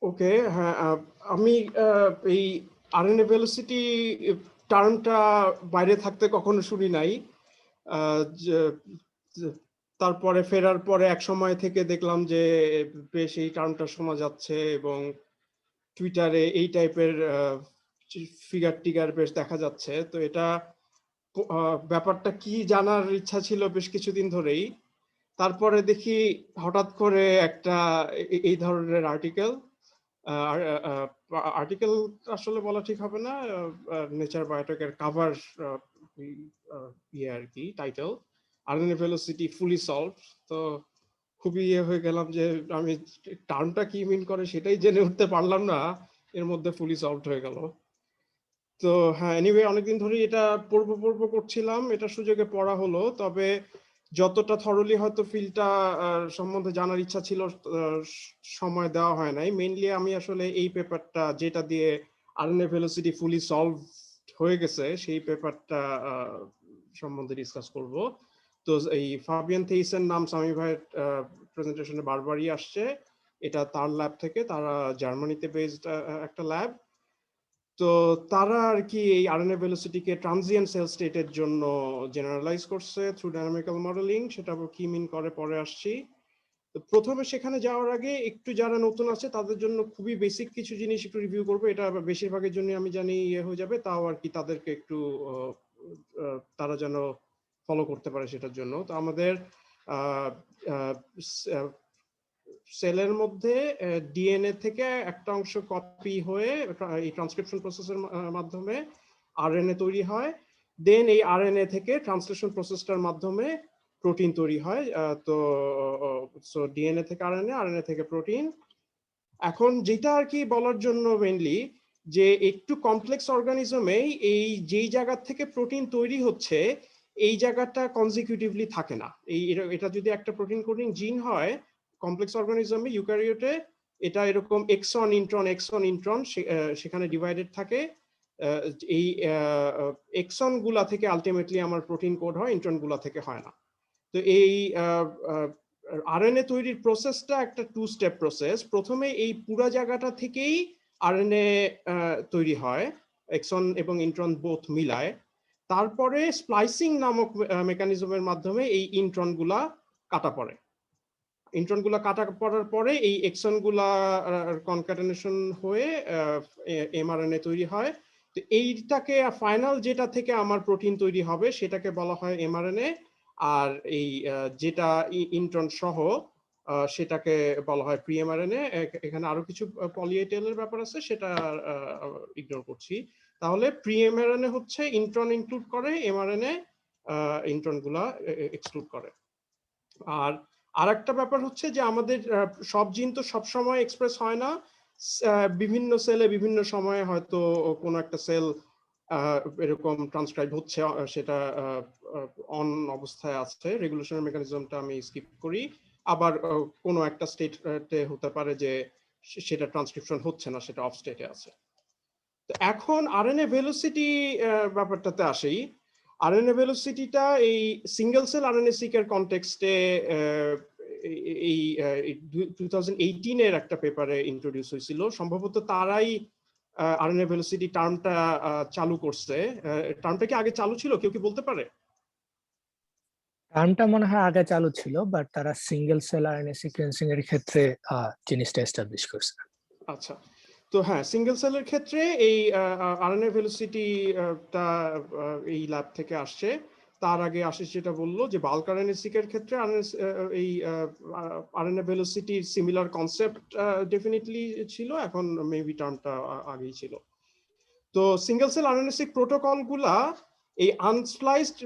ওকে, হ্যাঁ, আমি এই আরএনএ ভেলোসিটি টার্মটা বাইরে থাকতে কখনো শুনি নাই। তারপরে ফেরার পরে এক সময় থেকে দেখলাম যে বেশ এই টার্মটা শোনা যাচ্ছে এবং টুইটারে এই টাইপের ফিগার টিগার বেশ দেখা যাচ্ছে। তো এটা ব্যাপারটা কি জানার ইচ্ছা ছিল বেশ কিছুদিন ধরেই। তারপরে দেখি হঠাৎ করে একটা এই ধরনের আর্টিকেল আসলে বলা ঠিক হবে না, নেচার বায়োটেকের কাভার ইয়ে আর কি, টাইটেল আরএনএ ভেলোসিটি ফুলি সলভড। তো খুবই ইয়ে হয়ে গেলাম যে আমি টার্মটা কি মিন করে সেটাই জেনে উঠতে পারলাম না, এর মধ্যে ফুলি সলভড হয়ে গেল। তো হ্যাঁ, এনিওয়ে অনেকদিন ধরে এটা পড়বো করছিলাম, এটা সুযোগে পড়া হলো। তবে যতটা থরলি হয়তো ফিল্ডটা সম্বন্ধে জানার ইচ্ছা ছিল সময় দেওয়া হয় নাই। মেইনলি আমি আসলে এই পেপারটা যেটা দিয়ে আরএনএ ভেলোসিটি ফুলি সলভ হয়ে গেছে সেই পেপারটা সম্বন্ধে ডিসকাস করব। তো এই ফাবিয়ান থেইসের নাম সামি ভাইয়ের প্রেজেন্টেশনে বারবারই আসছে। এটা তার ল্যাব থেকে, তারা জার্মানিতে বেসড একটা ল্যাব। তো তারা আর কি এই আরএনএ ভেলোসিটিকে ট্রানজিয়েন্ট সেল স্টেটের জন্য জেনারেলাইজ করছে থ্রু ডায়নামিক্যাল মডেলিং। সেটা কি মিন করে পরে আসছি। তো প্রথমে সেখানে যাওয়ার আগে একটু যারা নতুন আছে তাদের জন্য খুবই বেসিক কিছু জিনিস একটু রিভিউ করবো। এটা বেশিরভাগের জন্য আমি জানি ইয়ে হয়ে যাবে, তাও আর কি তাদেরকে একটু তারা যেন ফলো করতে পারে সেটার জন্য। তো আমাদের সেলের মধ্যে ডিএনএ থেকে একটা অংশ কপি হয়ে এই ট্রান্সক্রিপশন প্রসেসের মাধ্যমে আরএনএ তৈরি হয়। দেন এই আরএনএ থেকে ট্রান্সলেশন প্রসেসটার মাধ্যমে প্রোটিন তৈরি হয়। তো ডিএনএ থেকে আরএনএ, আরএনএ থেকে প্রোটিন। এখন যেটা আর কি বলার জন্য মেইনলি যে একটু কমপ্লেক্স অর্গানিজমে এই যেই জায়গা থেকে প্রোটিন তৈরি হচ্ছে এই জায়গাটা কনজিকিউটিভলি থাকে না। এটা যদি একটা প্রোটিন কোডিং জিন হয় কমপ্লেক্স অর্গানিজমে, ইউক্যারিওটে এটা এরকম এক্সন ইন্ট্রন সেখানে ডিভাইডেড থাকে। এই এক্সন গুলা থেকে আলটিমেটলি আমার প্রোটিন কোড হয়, ইন্ট্রন গুলা থেকে হয় না। তো এই আরএনএ তৈরির প্রসেসটা একটা টু স্টেপ প্রসেস। প্রথমে এই পুরো জায়গাটা থেকেই আরএনএ তৈরি হয়, এক্সন এবং ইন্ট্রন বোথ মিলায়। তারপরে স্প্লাইসিং নামক মেকানিজমের মাধ্যমে এই ইন্ট্রনগুলা কাটা পড়ে। ইন্ট্রনগুলা কাটা পড়ার পরে এই এক্সনগুলা কনক্যাটেনেশন হয়ে এমআরএনএ তৈরি হয়। তো এইটাকে ফাইনাল যেটা থেকে আমার প্রোটিন তৈরি হবে সেটাকে বলা হয় এমআরএনএ। আর এই যেটা ইন্ট্রন সহ সেটাকে বলা হয় প্রি এমআরএনএ। এখানে আরো কিছু পলি এ টেইলের ব্যাপার আছে, সেটা ইগনোর করছি। তাহলে প্রি এমআরএনএ হচ্ছে ইন্ট্রন ইনক্লুড করে, এমআরএনএ ইন্ট্রন গুলা এক্সক্লুড করে। আর আরেকটা ব্যাপার হচ্ছে যে আমাদের সব জিন তো সবসময় এক্সপ্রেস হয় না। বিভিন্ন সেলে বিভিন্ন সময়ে হয়তো কোনো একটা সেল এরকম ট্রান্সক্রাইব হচ্ছে, সেটা অন অবস্থায় আছে, রেগুলেশনের মেকানিজমটা আমি স্কিপ করি। আবার কোনো একটা স্টেটে হতে পারে যে সেটা ট্রান্সক্রিপশন হচ্ছে না, সেটা অফ স্টেটে আছে। তো এখন আরএনএ ভেলোসিটি ব্যাপারটাতে আসি। আরএনএ ভেলোসিটিটা এই সিঙ্গেল সেল আরএনএ সিকের কনটেক্সটে এই 2018 এর একটা পেপারে ইন্ট্রোডিউস হয়েছিল। সম্ভবত তারাই আরএনএ ভেলোসিটি টার্মটা চালু করছে। টার্মটা কি আগে চালু ছিল, কেউ কি বলতে পারে? টার্মটা মনে হয় আগে চালু ছিল, বাট তারা সিঙ্গেল সেল আরএনএ সিকোয়েন্সিং এর ক্ষেত্রে জিনিসটা এস্টাবলিশ করছে। আচ্ছা, তো হ্যাঁ, সিঙ্গেল সেলের ক্ষেত্রে এই আরএনএ ভেলোসিটি টা এই ল্যাব থেকে আসছে। তার আগে আশিস যেটা বললো যে বাল্ক আরএনএ সিকের ক্ষেত্রে এই RNA velocity similar concept definitely ছিল, এখন মেবি টার্মটা আগেই ছিল। তো single cell RNA seq protocol গুলা এই আনস্প্লাইসড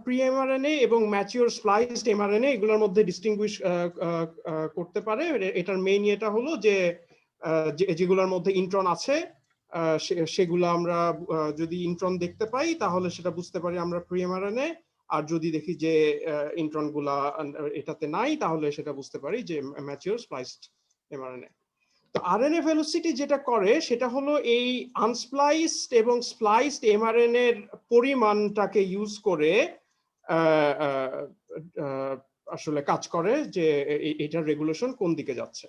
প্রি এমআরএনএ এবং ম্যাচিওর স্প্লাইসড এমআরএনএ এগুলোর মধ্যে ডিস্টিংগুইশ করতে পারে। এটার মেইন এটা হলো যে যেগুলোর মধ্যে ইন্ট্রন আছে সেগুলো আমরা যদি ইন্ট্রন দেখতে পাই তাহলে সেটা বুঝতে পারি আমরা প্রি এমআরএনএ। আর যদি দেখি যে ইন্ট্রন গুলা এটাতে নাই তাহলে সেটা বুঝতে পারি যে ম্যাচিওর স্প্লাইসড এমআরএনএ। তো আরএনএ ভেলোসিটি যেটা করে সেটা হলো এই আনস্প্লাইসড এবং স্প্লাইসড এমআরএনএ এর পরিমাণটাকে ইউজ করে আসলে কাজ করে যে এটার রেগুলেশন কোন দিকে যাচ্ছে।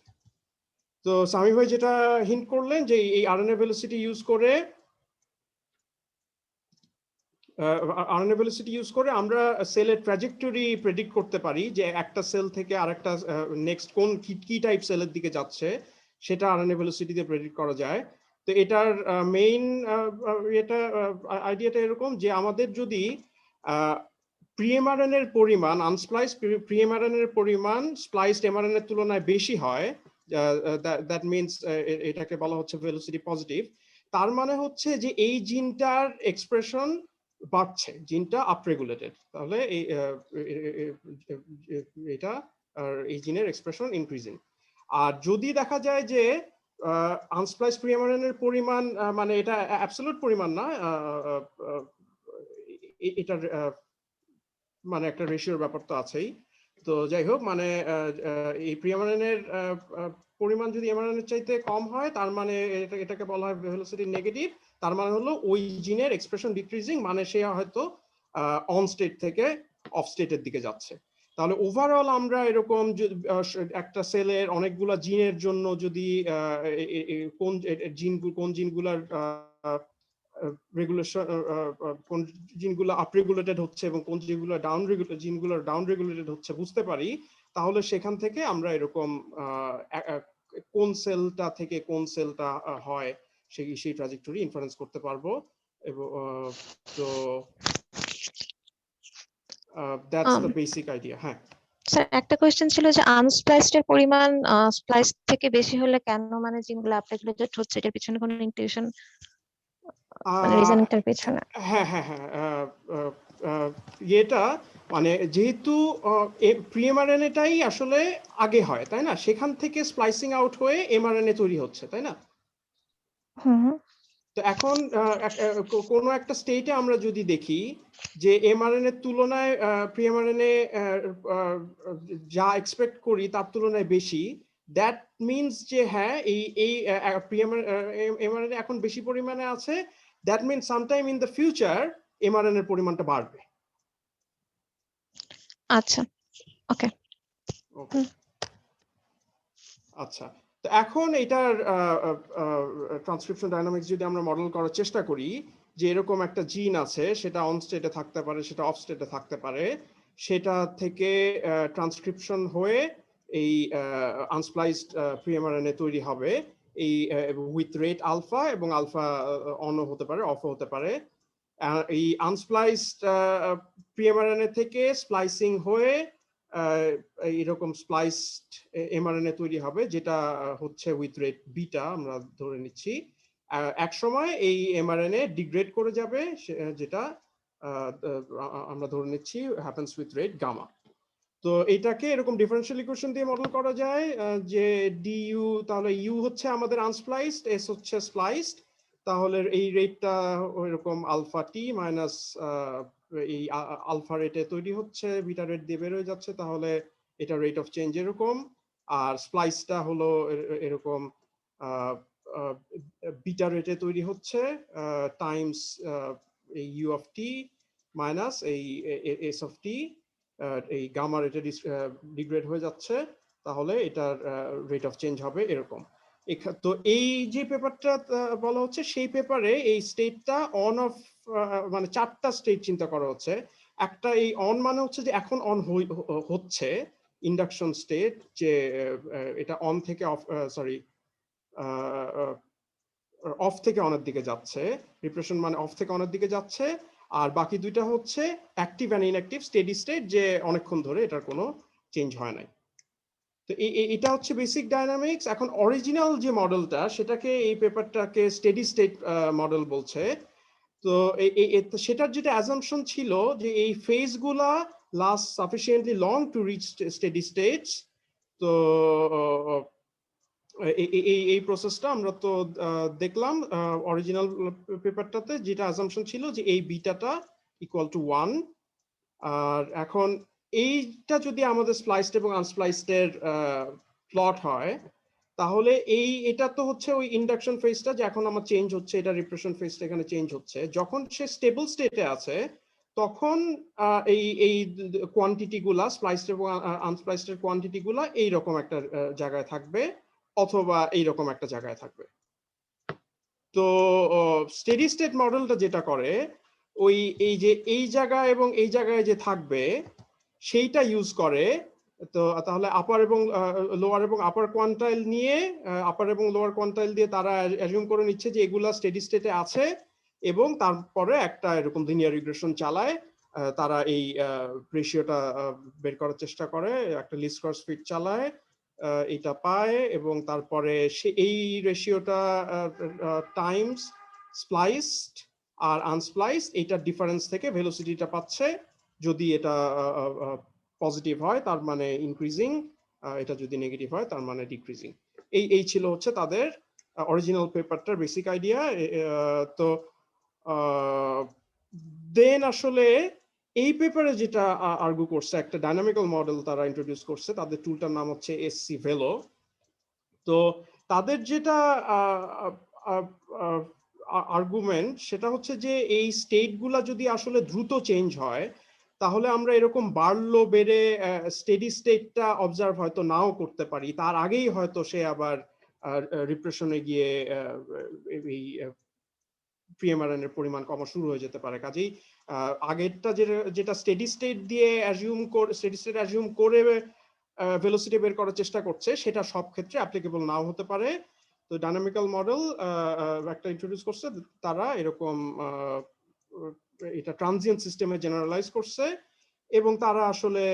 তো সামি ভাই যেটা হিন্ট করলেন যে এই আরএনএ ভেলোসিটি ইউজ করে আমরা সেলের ট্র্যাজেক্টরি প্রেডিক্ট করতে পারি যে একটা সেল থেকে আরেকটা নেক্সট কোন কি টাইপ সেলের দিকে যাচ্ছে সেটা আরএনএ ভেলোসিটি দিয়ে প্রেডিক্ট করা যায়। তো এটার মেইন আইডিয়াটা এরকম যে আমাদের যদি প্রি-এমআরএনএ এর পরিমাণ আনস্প্লাইসড প্রি-এমআরএনএ এর পরিমাণ স্প্লাইসড এমআরএনএ এর তুলনায় বেশি হয়, দ্যাট মিনস এটাকে বলা হচ্ছে ভেলোসিটি পজিটিভ। তার মানে হচ্ছে যে এই জিনটার এক্সপ্রেশন বাড়ছে, জিনটা আপরেগুলেটেড, তাহলে এটা এই জিনের এক্সপ্রেশন ইনক্রিজিং। আর যদি দেখা যায় যে আনস্প্লাইস প্রি-এমআরএনএ এর পরিমাণ মানে এটা অ্যাবসলিউট পরিমাণ না, এটার মানে একটা রেশিওর ব্যাপার তো আছেই। তো যাই হোক, মানে এই প্রি-এমআরএনএ এর পরিমাণ যদি এমআরএনএ এর চাইতে কম হয় তার মানে এটাকে বলা হয় ভেলোসিটি নেগেটিভ। তার মানে হলো ওই জিনের এক্সপ্রেশন ডিক্রিজিং, মানে সে হয়তো অন স্টেট থেকে অফ স্টেটের দিকে যাচ্ছে। তাহলে ওভারঅল আমরা এরকম একটা সেলের অনেকগুলা জিনের জন্য যদি কোন জিনগুলার রেগুলেশন, কোন জিনগুলো আপরেগুলেটেড হচ্ছে এবং কোন জিনগুলো ডাউন রেগুলেটেড হচ্ছে বুঝতে পারি, তাহলে সেখান থেকে আমরা এরকম কোন সেলটা থেকে কোন সেলটা হয় সেই ট্র্যাজেক্টরি ইনফারেন্স করতে পারবো। এবং তো দ্যাটস দ্য বেসিক আইডিয়া। হ্যাঁ স্যার, একটা কোশ্চেন ছিল যে আনস্প্লাইসড এর পরিমাণ স্প্লাইস থেকে বেশি হলে কেন মানে জিনগুলো আপরেগুলেটেড হচ্ছে, এটার পিছনে কোনো ইনটিউশন মানে রিজনটার পিছনে? হ্যাঁ হ্যাঁ হ্যাঁ, এটা মানে যেহেতু প্রি-এমআরএনএটাই আসলে আগে হয়, তাই না? সেখান থেকে স্প্লাইসিং আউট হয়ে এমআরএনএ তৈরি হচ্ছে, তাই না? তো এখন কোনো একটা স্টেটে আমরা যদি দেখি যে এমআরএনএ এর তুলনায় প্রি-এমআরএনএ যা এক্সপেক্ট করি তার তুলনায় বেশি, দ্যাট মিনস যে হ্যাঁ এই এমআরএনএ এখন বেশি পরিমাণে আছে, that means sometime in the future mRNA এর পরিমাণটা বাড়বে। আচ্ছা, ওকে। আচ্ছা, তো এখন এটার ট্রান্সক্রিপশন ডায়নামিক্স যদি আমরা মডেল করার চেষ্টা করি, যে এরকম একটা জিন আছে, সেটা অন স্টেটে থাকতে পারে, সেটা অফ স্টেটে থাকতে পারে, সেটা থেকে ট্রান্সক্রিপশন হয়ে এই আনস্প্লাইসড প্রি-এমআরএনএ তৈরি হবে এই উইথ রেট আলফা, এবং আলফা অনও হতে পারে অফও হতে পারে। এই আনস্প্লাইসড প্রি-এমআরএনএ থেকে স্প্লাইসিং হয়ে এরকম স্প্লাইসড এমআরএনএ তৈরি হবে, যেটা হচ্ছে উইথ রেট বিটা আমরা ধরে নিচ্ছি। এক সময় এই এমআরএনএ ডিগ্রেড করে যাবে, যেটা আমরা ধরে নিচ্ছি হ্যাপেন্স উইথ রেট গামা। তো এটাকে এরকম ডিফারেনশিয়াল ইকুয়েশন দিয়ে মডেল করা যায়, যে ডিইউ, তাহলে ইউ হচ্ছে আমাদের আনস্প্লাইসড, এস হচ্ছে স্প্লাইসড, তাহলে এই রেটটা এরকম আলফা টি মাইনাস এই আলফা রেটে তৈরি হচ্ছে, বিটা রেট দিয়ে বের হয়ে যাচ্ছে, তাহলে এটা রেট অফ চেঞ্জ এরকম। আর স্প্লাইসটা হলো এরকম বিটা রেটে তৈরি হচ্ছে টাইমস এই ইউ অফ টি মাইনাস এই এস অফ টি, এই গামা রেটে ডিগ্রেড হয়ে যাচ্ছে, তাহলে এটার রেট অফ চেঞ্জ হবে এরকম। তো এই যে পেপারটা বলা হচ্ছে, সেই পেপারে এই স্টেটটা অন অফ মানে 4টা স্টেট চিন্তা করা হচ্ছে। একটা এই অন মানে হচ্ছে যে এখন অন হচ্ছে ইন্ডাকশন স্টেট, যে এটা অন থেকে অফ, সরি অফ থেকে অনের দিকে যাচ্ছে, রিপ্রেশন মানে অফ থেকে অনের দিকে যাচ্ছে। আর বাকি দুইটা হচ্ছে active and inactive steady state, যে অনেকক্ষণ ধরে এটার কোনো চেঞ্জ হয় নাই। তো এটা হচ্ছে বেসিক ডায়নামিক্স। এখন অরিজিনাল যে মডেলটা, সেটাকে এই পেপারটাকে স্টেডি স্টেট মডেল বলছে। তো সেটার যেটা অ্যাজাম্পশন ছিল যে এই ফেজগুলা last sufficiently long to reach steady states. তো এই প্রসেসটা আমরা তো দেখলাম অরিজিনাল পেপারটাতে, যেটা অ্যাজাম্পশন ছিল যে এই বিটাটা ইকুয়াল টু 1। আর এখন এইটা যদি আমাদের স্প্লাইসড এবং আনস্প্লাইসড এর প্লট হয়, তাহলে এটা তো হচ্ছে ওই ইন্ডাকশন ফেজটা, যে এখন আমার চেঞ্জ হচ্ছে, এটা রিপ্রেশন ফেজটা এখানে চেঞ্জ হচ্ছে। যখন সে স্টেবল স্টেটে আছে, তখন এই কোয়ান্টিটি গুলা, স্প্লাইসড এবং আনস্প্লাইসড এর কোয়ান্টিটি গুলা এইরকম একটা জায়গায় থাকবে, অথবা এইরকম একটা জায়গায় থাকবে। তো স্টেডি স্টেট মডেলটা যেটা করে ওই এই যে এই জায়গায় এবং এই জায়গায় যে থাকবে সেইটা ইউজ করে। তো তাহলে আপার এবং লোয়ার এবং আপার কোয়ান্টাইল নিয়ে আপার এবং লোয়ার কোয়ান্টাইল দিয়ে তারা অ্যাজিউম করে নিচ্ছে যে এগুলা স্টেডি স্টেটে আছে এবং তারপরে একটা এরকম লিনিয়ার রিগ্রেশন চালায়। তারা এই রেশিওটা বের করার চেষ্টা করে, একটা লিস্ট স্কয়ার ফিট চালায়, এটা পায় এবং তারপরে সে এই রেশিওটা টাইমস স্প্লাইসড আর আনস্প্লাইসড এইটার ডিফারেন্স থেকে ভেলোসিটিটা পাচ্ছে। যদি এটা পজিটিভ হয় তার মানে ইনক্রিজিং, এটা যদি নেগেটিভ হয় তার মানে ডিক্রিজিং। এই ছিল হচ্ছে তাদের অরিজিনাল পেপারটার বেসিক আইডিয়া। তো দেন আসলে এই পেপারে যেটা আর্গু করছে, একটা ডাইনামিক্যাল মডেল তারা ইন্ট্রোডিউস করছে, তাদের টুলটার নাম হচ্ছে এসসি ভেলো। তো তাদের যেটা আর্গুমেন্ট সেটা হচ্ছে যে এই স্টেটগুলা যদি আসলে দ্রুত চেঞ্জ হয় তাহলে আমরা এরকম বাড়লো বেড়ে স্টেডি স্টেটটা অবজার্ভ হয়তো নাও করতে পারি, তার আগেই হয়তো সে আবার রিপ্রেশনে গিয়ে এই প্রিএমআরএন এর পরিমাণ কমা শুরু হয়ে যেতে পারে। কাজেই আগেরটা যেটা স্টেডি স্টেট দিয়ে অ্যাজিউম করে ভেলোসিটি বের করার চেষ্টা করছে সেটা সব ক্ষেত্রে অ্যাপ্লিকেবল নাও হতে পারে। তো ডাইনামিক্যাল মডেল একটা ইন্ট্রোডিউস করছে তারা, এরকম এটা ট্রানজিয়েন্ট সিস্টেমে জেনারেলাইজ করছে এবং তারা আসলে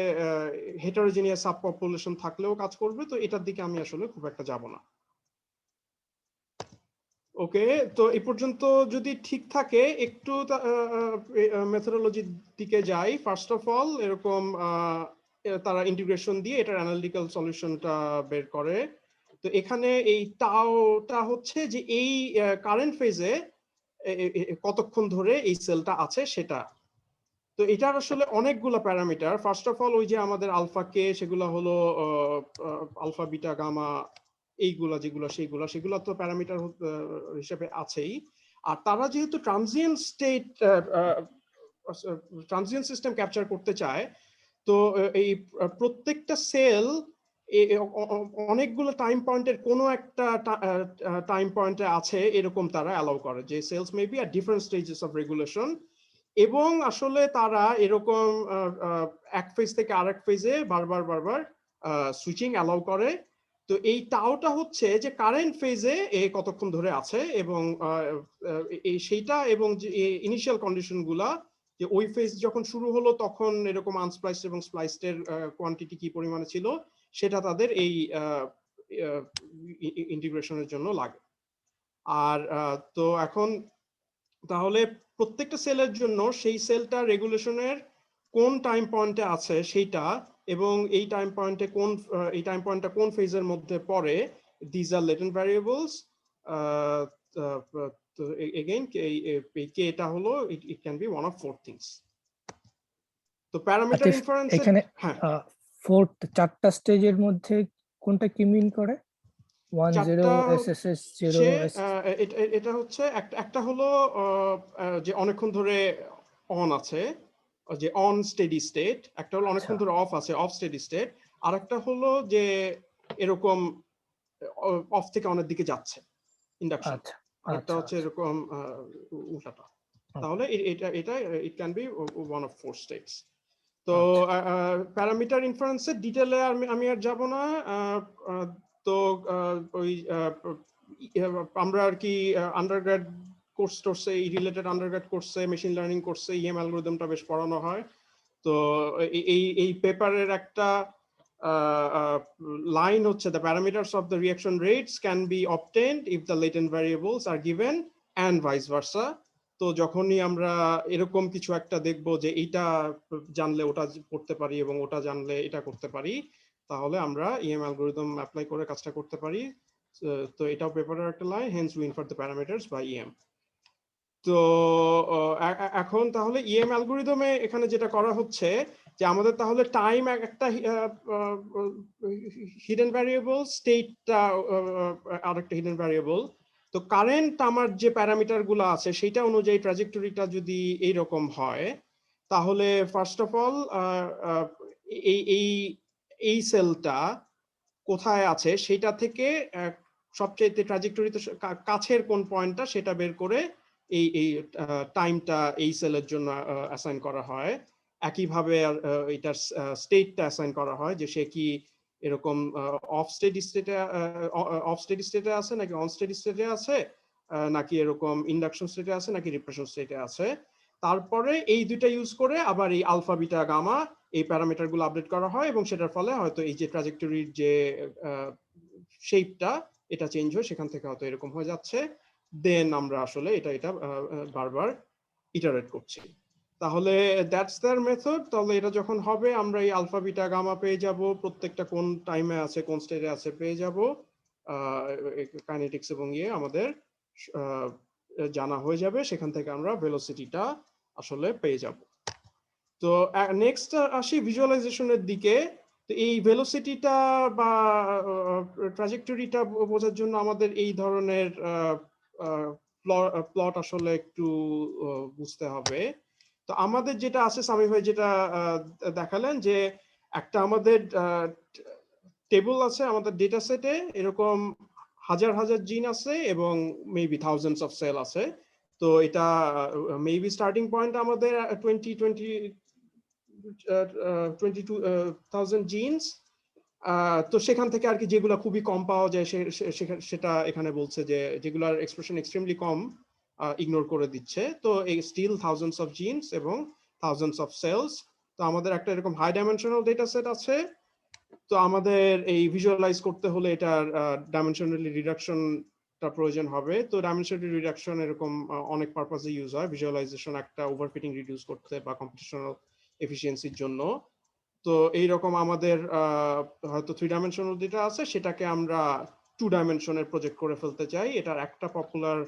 হেটারোজেনিয়াস সাব পপুলেশন থাকলেও কাজ করবে। তো এটার দিকে আমি আসলে খুব একটা যাব না। ওকে, তো এই পর্যন্ত যদি ঠিক থাকে একটু মেথোডোলজির দিকে যাই। ফার্স্ট অফ অল এরকম তারা ইন্টিগ্রেশন দিয়ে এটার অ্যানালিটিক্যাল সলিউশনটা বের করে। তো এখানে এই টাওটা হচ্ছে যে এই কারেন্ট ফেজে কতক্ষণ ধরে এই সেলটা আছে সেটা। তো এটার আসলে অনেকগুলো প্যারামিটার। ফার্স্ট অফ অল ওই যে আমাদের আলফা কে, সেগুলো হলো আলফা বিটা গামা, এইগুলা যেগুলো সেগুলো তো প্যারামিটার হিসেবে আছেই। আর তারা যেহেতু ট্রানজিয়েন্ট সিস্টেম ক্যাপচার করতে চায়, তো এই প্রত্যেকটা সেল অনেকগুলো টাইম পয়েন্টের কোনো একটা টাইম পয়েন্টে আছে এরকম তারা অ্যালাউ করে, যে cells may be at different stages of regulation. এবং আসলে তারা এরকম এক ফেজ থেকে আরেক ফেজে বারবার সুইচিং অ্যালাউ করে। তো এই টাওটা হচ্ছে যে কারেন্ট ফেজে কতক্ষণ ধরে আছে এবং সেইটা, এবং যে ইনিশিয়াল কন্ডিশন গুলা, যে ওই ফেজ যখন শুরু হলো তখন এরকম আনস্প্লাইসড এবং স্প্লাইসড এর কোয়ান্টিটি কি পরিমাণে ছিল সেটা তাদের এই ইন্টিগ্রেশনের জন্য লাগে। আর তো এখন তাহলে প্রত্যেকটা সেলের জন্য সেই সেলটা রেগুলেশনের কোন টাইম পয়েন্টে আছে সেইটা, এবং এই টাইম পয়েন্টটা কোন ফেজের মধ্যে পড়ে, দিজ আর লেটেন্ট ভ্যারিয়েবলস। তো এগেইন কে এটা হলো, it can be one of four things. তো প্যারামিটার ইনফারেন্স এখানে হ্যাঁ, ফোর্থ চারটা স্টেজের মধ্যে কোনটা কি মিন করে? 1 0 SSS 0 এটা হচ্ছে একটা হলো যে অনেকক্ষণ ধরে অন আছে, যে অন স্টেডি স্টেট। একটা হলো অনেকক্ষণ ধরে অফ আছে, অফ স্টেডি স্টেট। আর একটা হলো যে এরকম অফ থেকে অনের দিকে যাচ্ছে, ইন্ডাকশন। আরেকটা হচ্ছে এরকম উল্টাটা। তাহলে এটা it can be one of four states. তো প্যারামিটার ইনফারেন্সের ডিটেলে আমি আর যাব না। তো ওই আমরা আর কি আন্ডারগ্রেড কোর্সে রিলেটেড আন্ডারগ্রেড কোর্সে মেশিন লার্নিং কোর্সে ইএম অ্যালগরিদমটা বেশ পড়ানো হয়। তো এই পেপারের একটা লাইন হচ্ছে, the parameters of the reaction rates can be obtained if the latent variables are given and vice versa. তো যখনই আমরা এরকম কিছু একটা দেখবো যে এইটা জানলে ওটা করতে পারি এবং ওটা জানলে এটা করতে পারি, তাহলে আমরা ইএম অ্যালগরিদম অ্যাপ্লাই করে কাজটা করতে পারি। তো এটাও পেপারের একটা line, hence we infer the parameters by EM. তো এখন তাহলে ইএম অ্যালগরিদমে এখানে যেটা করা হচ্ছে যে আমাদের তাহলে টাইম একটা হিডেন ভ্যারিয়েবল, স্টেটটা আরেকটা হিডেন ভ্যারিয়েবল। তো কারেন্ট আমার যে প্যারামিটার গুলো আছে সেটা অনুযায়ী ট্র্যাজেক্টরিটা যদি এইরকম হয়, তাহলে ফার্স্ট অফ অল এই সেলটা কোথায় আছে সেটা থেকে সবচেয়ে ট্র্যাজেক্টরিতে কাছের কোন পয়েন্টটা সেটা বের করে এই টাইমটা এই সেলের জন্য অ্যাসাইন করা হয়। একইভাবে এটার স্টেটটা অ্যাসাইন করা হয় যে সে কি এরকম অফ স্টেডি স্টেটে আছে নাকি অন স্টেডি স্টেটে আছে, নাকি এরকম ইন্ডাকশন স্টেটে আছে নাকি রিপ্রেশন স্টেটে আছে। তারপরে এই দুইটা ইউজ করে আবার এই আলফা বিটা গামা এই প্যারামিটার গুলো আপডেট করা হয় এবং সেটার ফলে হয়তো এই যে ট্র্যাজেক্টরির যে শেপটা এটা চেঞ্জ হয়, সেখান থেকে হয়তো এরকম হয়ে যাচ্ছে। দেন আমরা আসলে এটা বারবার ইটারেট করছি। তাহলে দ্যাটস দেয়ার মেথড। তাহলে এটা যখন হবে আমরা এই আলফা বিটা গামা পেয়ে যাব, প্রত্যেকটা কোন টাইমে আছে কোন স্টেটে আছে পেয়ে যাব, কাইনেটিক্স এবং আমাদের জানা হয়ে যাবে। সেখান থেকে আমরা ভেলোসিটিটা আসলে পেয়ে যাব। তো নেক্সট আসি ভিজুয়ালাইজেশনের দিকে। তো এই ভেলোসিটিটা বা ট্র্যাজেক্টরিটা বোঝার জন্য আমাদের এই ধরনের প্লট আসলে একটু বুঝতে হবে। তো আমাদের যেটা আছে, সামি ভাই যেটা দেখালেন যে একটা আমাদের টেবল আছে আমাদের ডেটা সেটে, এরকম হাজার হাজার জিন আছে এবং মেবি থাউজেন্ডস অফ সেল আছে। তো এটা মেবি স্টার্টিং পয়েন্ট আমাদের 22,000 জিনস। তো সেখান থেকে আর কি যেগুলো খুবই কম পাওয়া যায় সেটা এখানে বলছে যে যেগুলোর এক্সপ্রেশন এক্সট্রিমলি কম ইগনোর করে দিচ্ছে। তো এই স্টিল থাউজেন্ডস অফ জিনস এবং থাউজেন্ডস অফ সেলস। তো আমাদের একটা এরকম হাই ডাইমেনশনাল ডেটা সেট আছে। তো আমাদের এই ভিজুয়ালাইজ করতে হলে এটার ডাইমেনশনালি রিডাকশনটা প্রয়োজন হবে। তো ডাইমেনশনালি রিডাকশন এরকম অনেক পারপাসে ইউজ হয়। ভিজুয়ালাইজেশন একটা ওভারফিটিং রিডিউস করতে বা কম্পিউটেশনাল এফিসিয়েন্সির জন্য। তো এইরকম আমাদের হয়তো 3 ডাইমেনশনাল ডেটা আছে, সেটাকে আমরা 2 ডাইমেনশনের প্রজেক্ট করে ফেলতে চাই। এটার একটা পপুলার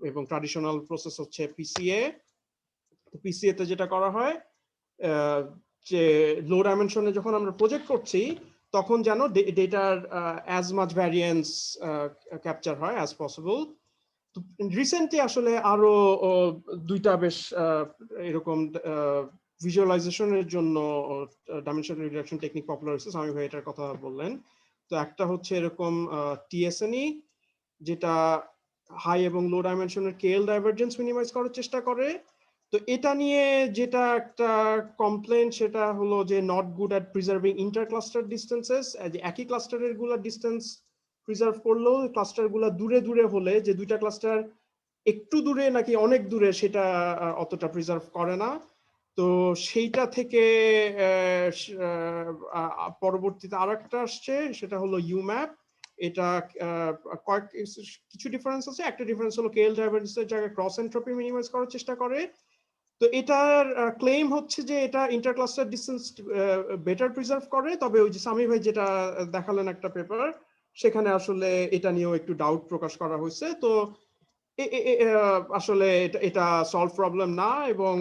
এবং ট্র্যাডিশনাল প্রসেস হচ্ছে পিসিএ। পিসিএ তে যেটা করা হয় যে লো ডাইমেনশনে যখন আমরা প্রজেক্ট করছি তখন যেন ডেটার অ্যাজ মাচ ভ্যারিয়েন্স ক্যাপচার হয় অ্যাজ পসিবল। রিসেন্টলি আসলে আরো দুইটা বেশ এরকম ভিজুয়ালাইজেশনের জন্য ডাইমেনশনাল রিডাকশন টেকনিক পপুলার হয়েছে, স্বামী ভাই এটার কথা বললেন। তো একটা হচ্ছে এরকম টিএসএনই, যেটা হাই এবং লো ডাইমেনশনের কেএল ডাইভারজেন্স মিনিমাইজ করার চেষ্টা করে। তো এটা নিয়ে যেটা একটা কমপ্লেন সেটা হলো যে not good at preserving inter cluster distances. একই ক্লাস্টারের গুলা ডিস্টেন্স প্রিজার্ভ করলেও ক্লাস্টার গুলা দূরে দূরে হলে, যে দুইটা ক্লাস্টার একটু দূরে নাকি অনেক দূরে সেটা অতটা প্রিজার্ভ করে না। তো সেইটা থেকে পরবর্তীতে আরেকটা আসছে, সেটা হলো ইউম্যাপ। এটা কিছু ডিফারেন্স আছে। একটা ডিফারেন্স হলো কেএল ডাইভারজেন্সের জায়গায় ক্রস এন্ট্রপি মিনিমাইজ করার চেষ্টা করে। তো এটার ক্লেম হচ্ছে যে এটা ইন্টারক্লাস্টার ডিস্টেন্স বেটার প্রিজার্ভ করে। তবে ওই যে সামি ভাই যেটা দেখালেন একটা পেপার, সেখানে আসলে এটা নিয়েও একটু ডাউট প্রকাশ করা হয়েছে। তো আসলে এটা সলভ প্রবলেম না, এবং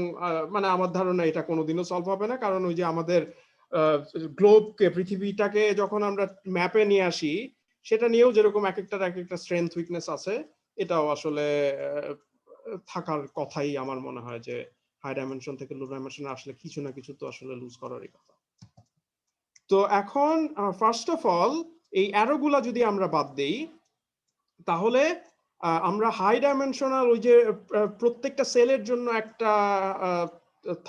মানে আমার ধারণা এটা কোনোদিনও সলভ হবে না। কারণ ওই যে আমাদের গ্লোবকে, পৃথিবীটাকে যখন আমরা ম্যাপে নিয়ে আসি, সেটা নিয়েও যেরকম এক একটা স্ট্রেংথ উইকনেস আছে, এটাও আসলে থাকার কথাই আমার মনে হয়, যে হাই ডাইমেনশন থেকে লো ডাইমেনশনে আসলে কিছু না কিছু তো আসলে লুজ করারই কথা। তো এখন ফার্স্ট অফ অল এই অ্যারোগুলা যদি আমরা বাদ দেই, তাহলে আমরা হাই ডাইমেনশনাল ওই যে প্রত্যেকটা সেলের জন্য একটা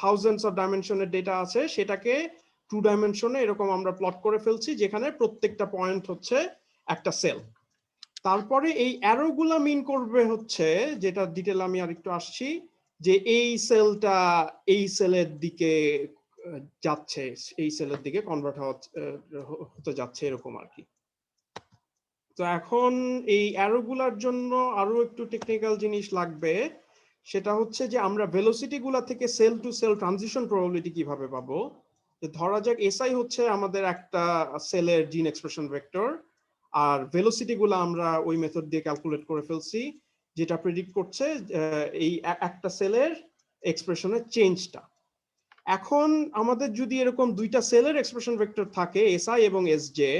থাউজেন্ডস অফ ডাইমেনশনের ডেটা আছে, সেটাকে 2 ডাইমেনশনে এরকম আমরা প্লট করে ফেলছি, যেখানে প্রত্যেকটা পয়েন্ট হচ্ছে একটা সেল। তারপরে এই অ্যারোগুলা মিন করবে হচ্ছে, যেটা ডিটেল আমি আর একটু আসছি, যে এই সেলটা এই সেলের দিকে যাচ্ছে, এই সেলের দিকে কনভার্ট হতে যাচ্ছে, এরকম আর কি। তো এখন এই অ্যারোগুলার জন্য আরো একটু টেকনিক্যাল জিনিস লাগবে। সেটা হচ্ছে যে আমরা ভেলোসিটি গুলা থেকে cell to cell transition probability কিভাবে পাবো। ধরা যাক এসআই হচ্ছে আমাদের একটা সেলের জিন এক্সপ্রেশন ভেক্টর, আর ভেলোসিটি গুলা আমরা ওই মেথড দিয়ে ক্যালকুলেট করে ফেলছি, যেটা প্রেডিক্ট করছে এই একটা সেলের এক্সপ্রেশনের চেঞ্জটা। এখন আমাদের যদি এরকম দুইটা সেলের এক্সপ্রেশন ভেক্টর থাকে, এসআই এবং এসজে,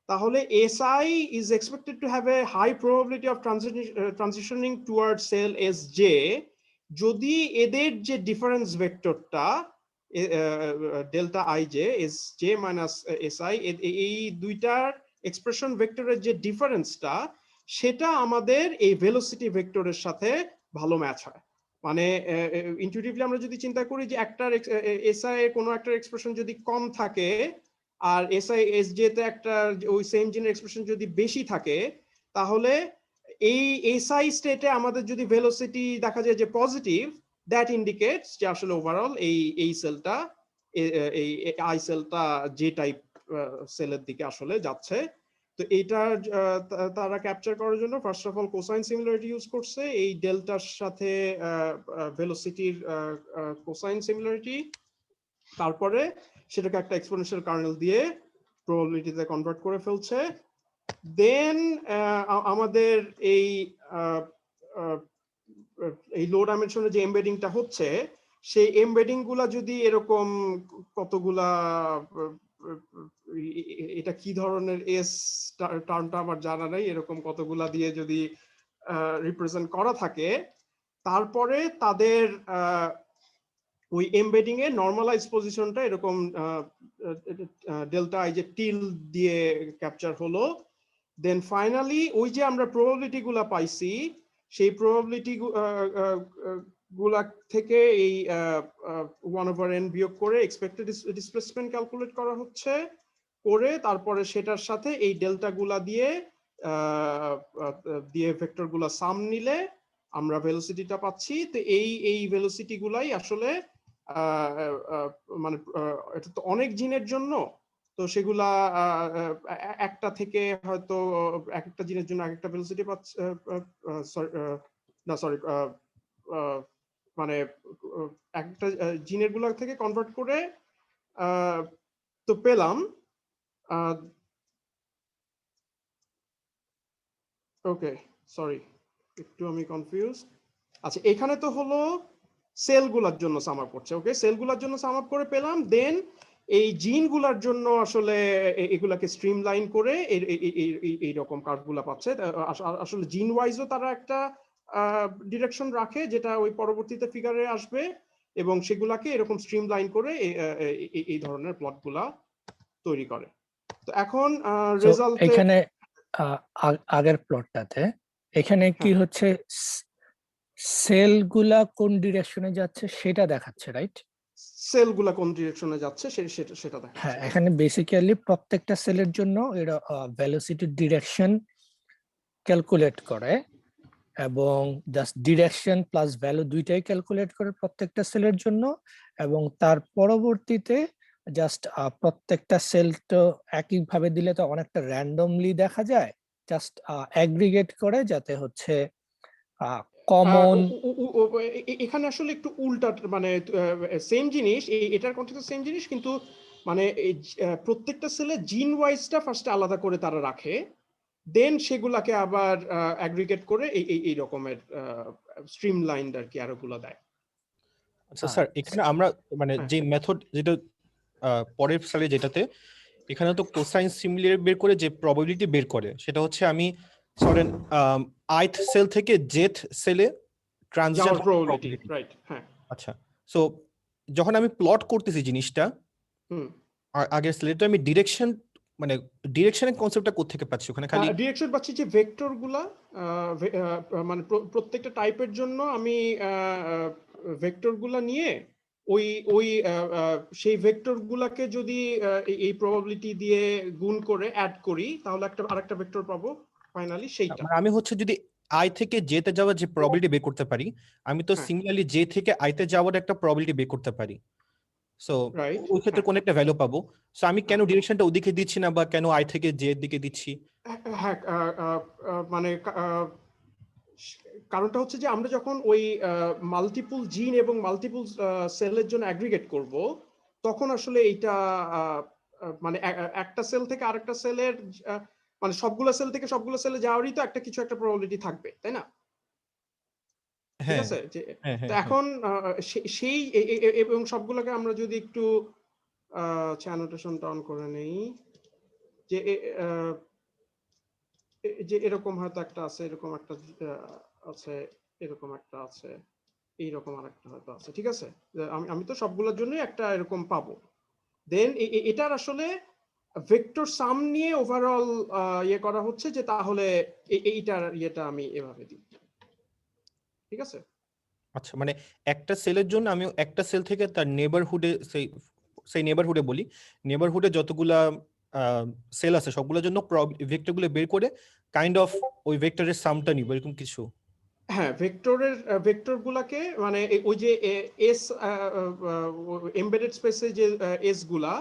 তাহলে SI is expected to have a high probability of transitioning towards cell SJ যদি এদের যে ডিফারেন্স ভেক্টরটা delta I J S J minus S I, এই দুইটার এক্সপ্রেশন ভেক্টরের যে ডিফারেন্সটা সেটা আমাদের এই ভেলোসিটি ভেক্টরের সাথে ভালো ম্যাচ হয়। মানে ইনটিউটিভলি আমরা যদি চিন্তা করি যে একটার এসআই এর কোনো একটা এক্সপ্রেশন যদি কম থাকে আর এসআই এস জে তে একটা ওই সেম জিনের এক্সপ্রেশন যদি বেশি থাকে, তাহলে এই এসআই স্টেটে আমাদের যদি ভেলোসিটি দেখা যায় যে পজিটিভ, দ্যাট ইন্ডিকেটস যে আসলে ওভারঅল এই সেলটা, এই আই সেলটা যে টাইপ সেলের দিকে আসলে যাচ্ছে। তো এইটা তারা ক্যাপচার করার জন্য first of all cosine similarity use করছে, এই ডেল্টার সাথে ভেলোসিটির কোসাইন সিমিলারিটি, তারপরে সেটাকে একটা এক্সপোনেনশিয়াল কার্নেল দিয়ে প্রবাবিলিটিতে কনভার্ট করে ফেলছে। দেন আমাদের এই লো ডাইমেনশনে যে এমবেডিংটা হচ্ছে, সেই এমবেডিং গুলা যদি এরকম কতগুলা, এটা কি ধরনের এস টার্মটা আমার জানা নেই, এরকম কতগুলা দিয়ে যদি রিপ্রেজেন্ট করা থাকে, তারপরে তাদের ওই এমবেডিং এর নরমালাইজ পজিশনটা এরকম ডেল্টা আই যে টিল দিয়ে ক্যাপচার হলো। দেন ফাইনালি ওই যে আমরা প্রবাবিলিটি গুলা পাইছি, সেই প্রবাবিলিটি গুলা থেকে এই 1/n বিয়োগ করে এক্সপেক্টেড ডিসপ্লেসমেন্ট ক্যালকুলেট করা হচ্ছে, করে তারপরে সেটার সাথে এই ডেল্টা গুলা দিয়ে ভেক্টর গুলা সাম নিলে আমরা ভেলোসিটিটা পাচ্ছি। তো এই ভেলোসিটি গুলাই আসলে মানে এটা তো অনেক জিনের জন্য, তো সেগুলা একটা থেকে হয়তো এক একটা জিনের জন্য এক একটা ভেলোসিটি পাচ্ছে, সরি মানে একটা জিনের গুলা থেকে কনভার্ট করে তো পেলাম। ওকে, সরি একটু আমি কনফিউজ। আচ্ছা, এখানে তো হলো সেলগুলোর জন্য সাম আপ করছে, ওকে, সেলগুলোর জন্য সাম আপ করে পেলাম। দেন এই জিনগুলোর জন্য আসলে এগুলাকে স্ট্রিমলাইন করে এই রকম কার্ভগুলো পাচ্ছে। আসলে জিন ওয়াইজও তারা একটা ডিরেকশন রাখে যেটা ওই পরবর্তীতে ফিগারে আসবে, এবং সেগুলাকে এরকম স্ট্রিমলাইন করে এই ধরনের প্লটগুলা তৈরি করে। তো এখন রেজাল্টে এখানে আগের প্লটটাতে এখানে কি হ্যাঁ। হচ্ছে, সেলগুলা কোন ডিরেকশনে যাচ্ছে সেটা দেখাচ্ছে, রাইট? সেলগুলা কোন ডিরেকশনে যাচ্ছে সেটা দেখাচ্ছে। হ্যাঁ, এখানে বেসিক্যালি প্রত্যেকটা সেলের জন্য এরা ভেলোসিটি ডিরেকশন ক্যালকুলেট করে এবং জাস্ট ডিরেকশন প্লাস ভ্যালু দুইটাই ক্যালকুলেট করে প্রত্যেকটা সেলের জন্য, এবং তার পরবর্তীতে জাস্ট প্রত্যেকটা সেল তো একইভাবে দিলে তো অনেকটা র্যান্ডমলি দেখা যায়, জাস্ট অ্যাগ্রিগেট করে যাতে হচ্ছে কমন। এখানে আসলে একটু উল্টা, মানে সেম জিনিস, এটার কন্টেক্সটে সেম জিনিস, কিন্তু মানে প্রত্যেকটা সেলে জিন ওয়াইজটা ফার্স্টে আলাদা করে তারা রাখে, দেন সেগুলাকে আবার অ্যাগ্রিগেট করে এই রকমের স্ট্রিমলাইনড আর কি আরোগুলো দেয়। আচ্ছা স্যার, এখানে আমরা মানে যে মেথড যেটা পরের স্লাইডে যেটাতে এখানে তো কোসাইন সিমিলার বের করে যে প্রবাবিলিটি বের করে, সেটা হচ্ছে আমি ধরেন আইথ সেল থেকে জেথ সেলে ট্রানজিশন প্রবাবিলিটি, রাইট, হ্যাঁ। আচ্ছা, সো যখন আমি প্লট করতেছি জিনিসটা আগের স্লাইডে, তো আমি ডিরেকশন মানে ডিরেকশনের কনসেপ্টটা কোথা থেকে পাচ্ছি? ওখানে খালি ডিরেকশন পাচ্ছি যে ভেক্টরগুলা, মানে প্রত্যেকটা টাইপের জন্য আমি ভেক্টরগুলা নিয়ে ওই সেই ভেক্টরগুলাকে যদি এই প্রবাবিলিটি দিয়ে গুণ করে অ্যাড করি, তাহলে আরেকটা ভেক্টর পাবো ফাইনালি সেইটা। মানে আমি হচ্ছে যদি আই থেকে জে তে যাওয়ার যে প্রবাবিলিটি বের করতে পারি, আমি তো সিমিলারলি জে থেকে আই তে যাওয়ার একটা প্রবাবিলিটি বের করতে পারি। সো ওই ক্ষেত্রে কোন একটা ভ্যালু পাবো। সো আমি কেন ডিরেকশনটা ওদিকে দিচ্ছি না, বা কেন আই থেকে জে এর দিকে দিচ্ছি? হ্যাঁ, মানে কারণটা হচ্ছে যে আমরা যখন ওই মাল্টিপল জিন এবং মাল্টিপল সেলের জন্য অ্যাগ্রিগেট করব, তখন আসলে এইটা মানে একটা সেল থেকে আরেকটা সেলের, মানে সবগুলো সেল থেকে সবগুলো সেলে যাওয়ারই তো একটা কিছু একটা প্রবাবিলিটি থাকবে, তাই না? ঠিক আছে, যে তো এখন সেই এবং সবগুলোকে আমরা যদি একটু অ্যানোটেশনটা অন করে নেই, যে এরকম হয়তো একটা আছে, এরকম একটা আছে, এরকম একটা আছে, এইরকম আরেকটা হয়তো আছে, ঠিক আছে? আমি তো সবগুলোর জন্যই একটা এরকম পাবো। দেন এটার আসলে ভেক্টর সাম নিয়ে ওভারঅল ইয়ে করা হচ্ছে যে তাহলে এইটার ইয়েটা আমি এভাবে দিই, ঠিক আছে? আচ্ছা, মানে একটা সেলের জন্য আমি একটা সেল থেকে তার নেবারহুডে সেই নেবারহুডে বলি, নেবারহুডে যতগুলা সেল আছে সবগুলোর জন্য ভেক্টরগুলো বের করে কাইন্ড অফ ওই ভেক্টরের সামটা নিব, এরকম কিছু। হ্যাঁ, ভেক্টর গুলাকে মানে ওই যে এস এমবেডেড স্পেসে যে এস গুলা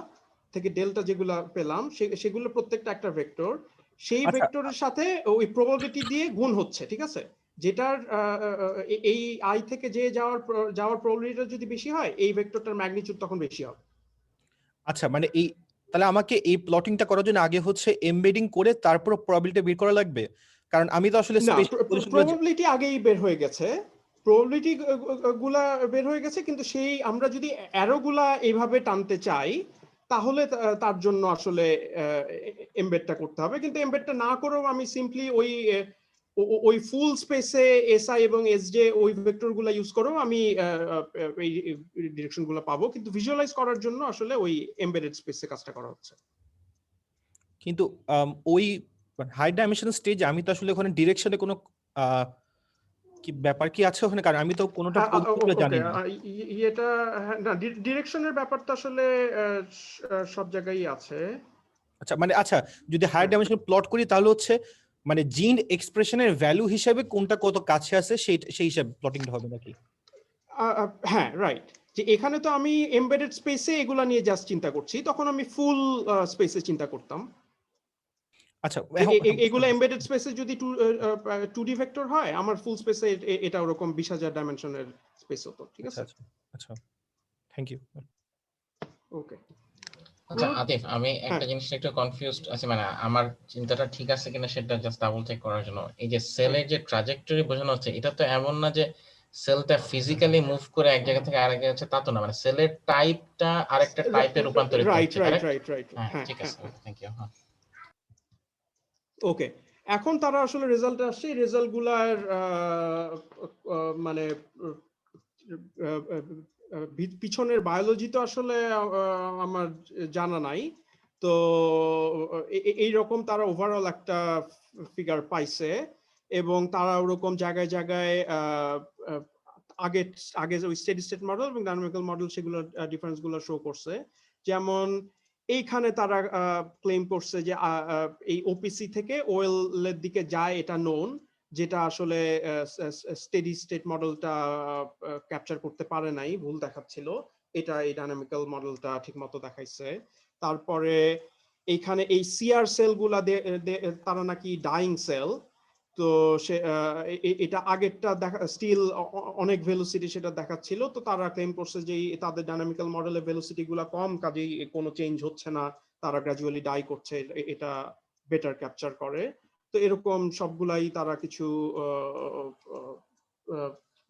থেকে ডেল্টা যেগুলা পেলাম সেগুলো প্রত্যেকটা একটা ভেক্টর, সেই আচ্ছা, ভেক্টরের সাথে ওই প্রবাবিলিটি দিয়ে গুণ হচ্ছে, ঠিক আছে? যেটার এই আই থেকে যে যাওয়ার প্রবাবিলিটিটা যদি বেশি হয়, এই ভেক্টরটার ম্যাগনিটিউড তখন বেশি হবে। আচ্ছা, মানে এই তাহলে আমাকে এই প্লটিংটা করার জন্য আগে হচ্ছে এমবেডিং করে তারপর প্রবাবিলিটি বের করা লাগবে, কারণ আমি তো আসলে না, স্পেশাল পজিশনগুলো। প্রবাবিলিটি আগেই বের হয়ে গেছে, প্রবাবিলিটি গুলা বের হয়ে গেছে, কিন্তু সেই আমরা যদি অ্যারো গুলা এইভাবে টানতে চাই তাহলে তার জন্য আসলে এমবেডটা করতে হবে। কিন্তু এমবেডটা না করেও আমি সিম্পলি ওই ফুল স্পেসে এসআই এবং এসজে ওই ভেক্টর গুলা ইউজ করেও আমি এই ডিরেকশন গুলো পাবো, কিন্তু ভিজুয়ালাইজ করার জন্য আসলে ওই এমবেডেড স্পেসে কাজটা করা হচ্ছে। কিন্তু ওই হাই ডাইমেনশন স্টেজে আমি তো আসলে ওখানে ডিরেকশনে কোনো কি ব্যাপার কি আছে ওখানে, কারণ আমি তো কোনোটা পরিস্থিতি জানি ওকে, না। এটা না, ডিরেকশনের ব্যাপারটা আসলে সব জায়গায় আছে। আচ্ছা, মানে আচ্ছা, যদি হায়ার ডাইমেনশন প্লট করি তাহলে হচ্ছে মানে জিন এক্সপ্রেশনের ভ্যালু হিসেবে কোনটা কত কাছে আছে সেই হিসাবে প্লটিংটা হবে নাকি? হ্যাঁ, রাইট। যে এখানে তো আমি এমবেডেড স্পেসে এগুলা নিয়ে জাস্ট চিন্তা করছি, তখন আমি ফুল স্পেসে চিন্তা করতাম। আচ্ছা, এখন এগুলো এমবেডেড স্পেসে যদি 2D ভেক্টর হয়, আমার ফুল স্পেসে এটা ওরকম 20,000 ডাইমেনশনের স্পেস হতো, ঠিক আচ্ছা আছে? আচ্ছা আচ্ছা, থ্যাংক ইউ। ওকে। আচ্ছা আতিফ, আমি হ্যাঁ, একটা জিনিস একটু কনফিউজড আছি, মানে আমার চিন্তাটা ঠিক আছে কিনা সেটা জাস্ট ডাবল চেক করার জন্য। এই যে সেলের যে ট্রাজেক্টরি বোঝানো হচ্ছে, এটা তো এমন না যে সেলটা ফিজিক্যালি মুভ করে এক জায়গা থেকে আরেক জায়গায় যাচ্ছে, তা তো না, মানে সেলের টাইপটা আরেকটা টাইপে রূপান্তরিত রাইট হচ্ছে, রাইট correct? রাইট রাইট হ্যাঁ, হ্যাঁ ঠিক আছে, হ্যাঁ, থ্যাংক ইউ। হ্যাঁ, ওকে। এখন তারা আসলে রেজাল্ট আসছে, রেজাল্ট গুলার মানে পিছনের বায়োলজি তো আসলে আমার জানা নাই, তো এই রকম তারা ওভারঅল একটা ফিগার পাইছে, এবং তারা ওরকম জায়গায় জায়গায় আগে আগে ওই স্টেডি স্টেট মডেল এবং ডাইনামিক্যাল মডেল সেগুলোর ডিফারেন্স গুলো শো করছে। যেমন এইখানে তারা ক্লেম করছে যে এই ওপিসি থেকে ওএল এর দিকে যায়, এটা নোন, যেটা আসলে স্টেডি স্টেট মডেলটা ক্যাপচার করতে পারে নাই, ভুল দেখাচ্ছিল। এটা এই ডাইনামিক্যাল মডেলটা ঠিকমতো দেখাইছে। তারপরে এইখানে এই সিআর সেলগুলা তারা নাকি ডাইং সেল, তো সে এটা আগেরটা দেখা স্টিল অনেক ভেলোসিটি সেটা দেখাচ্ছিল, তো তারা ক্লেম করছে যে তাদের ডাইনামিক্যাল মডেলের ভেলোসিটি গুলা কম, কাজেই কোনো চেঞ্জ হচ্ছে না, তারা গ্র্যাজুয়ালি ডাই করছে, এটা বেটার ক্যাপচার করে। তো এরকম সবগুলাই তারা কিছু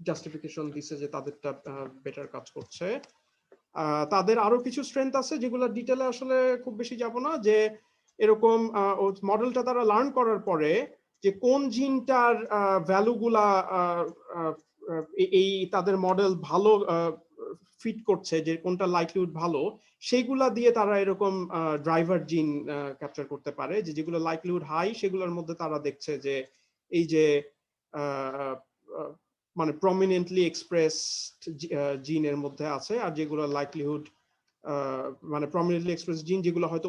জাস্টিফিকেশন দিছে যে তাদেরটা বেটার কাজ করছে। তাদের আরো কিছু স্ট্রেংথ আছে যেগুলো ডিটেলে আসলে খুব বেশি যাব না, যে এরকম মডেলটা তারা লার্ন করার পরে যে কোন জিনটার ভ্যালুগুলা এই তাদের মডেল ভালো ফিট করছে, যে কোনটা লাইকলিহুড ভালো, সেইগুলা দিয়ে তারা এরকম ড্রাইভার জিন ক্যাপচার করতে পারে, যে যেগুলো লাইকলিহুড হাই সেগুলোর মধ্যে তারা দেখছে যে এই যে মানে প্রমিনেন্টলি এক্সপ্রেস জিনের মধ্যে আছে, আর যেগুলো লাইকলিহুড মানে প্রমিনেন্টলি এক্সপ্রেস জিন যেগুলো হয়তো